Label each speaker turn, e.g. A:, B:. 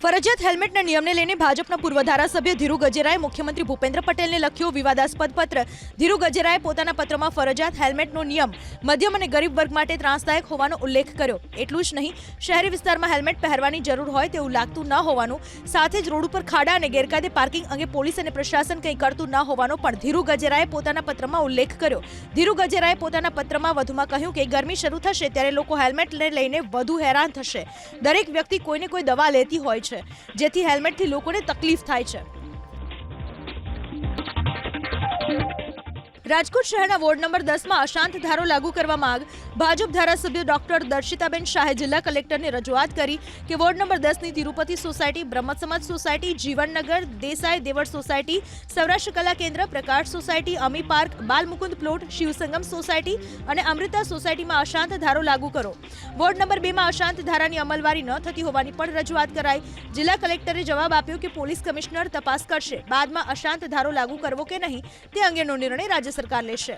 A: ફરજિયાત હેલ્મેટના નિયમને લઈને ભાજપના પૂર્વ ધારાસભ્ય ધીરુ ગજેરાએ મુખ્યમંત્રી ભૂપેન્દ્ર પટેલને લખ્યો વિવાદાસ્પદ પત્ર। ધીરુ ગજેરાએ પોતાના પત્રમાં ફરજિયાત હેલ્મેટનો નિયમ મધ્યમ અને ગરીબ વર્ગ માટે ત્રાસદાયક હોવાનો ઉલ્લેખ કર્યો। એટલું જ નહીં, શહેરી વિસ્તારમાં હેલ્મેટ પહેરવાની જરૂર હોય તેવું લાગતું ન હોવાનું, સાથે જ રોડ ઉપર ખાડા અને ગેરકાયદે પાર્કિંગ અંગે પોલીસ અને પ્રશાસન કંઈ કરતું ન હોવાનો પણ ધીરુ ગજેરાએ પોતાના પત્રમાં ઉલ્લેખ કર્યો। ધીરુ ગજેરાએ પોતાના પત્રમાં વધુમાં કહ્યું કે ગરમી શરૂ થશે ત્યારે લોકો હેલ્મેટને લઈને વધુ હેરાન થશે। દરેક વ્યક્તિ કોઈને કોઈ દવા લેતી હોય છે, જેથી હેલ્મેટથી લોકોને તકલીફ થાય છે। રાજકોટ શહેરના વોર્ડ નંબર 10 માં અશાંત ધારો લાગુ કરવા માંગ ભાજપ ધારાસભ્ય ડોક્ટર દર્શિતાબેન શાહે જિલ્લા કલેક્ટરને રજૂઆત કરી કે વોર્ડ નંબર 10 ની તિરુપતિ સોસાયટી, બ્રહ્મ સમાજ સોસાયટી, જીવનનગર, દેસાઈ દેવળ સોસાયટી, સૌરાષ્ટ્ર કલા કેન્દ્ર, પ્રકાશ સોસાયટી, અમી પાર્ક, બાલ મુકુંદ પ્લોટ, શિવસંગમ સોસાયટી અને અમૃતા સોસાયટીમાં અશાંત ધારો લાગુ કરો। વોર્ડ નંબર 2 માં અશાંત ધારાની અમલવારી ન થતી હોવાની પણ રજૂઆત કરાઈ। જિલ્લા કલેક્ટરે જવાબ આપ્યો કે પોલીસ કમિશનર તપાસ કરશે, બાદમાં અશાંત ધારો લાગુ કરવો કે નહીં તે અંગેનો નિર્ણય રાજ્ય સરકાર લેશે।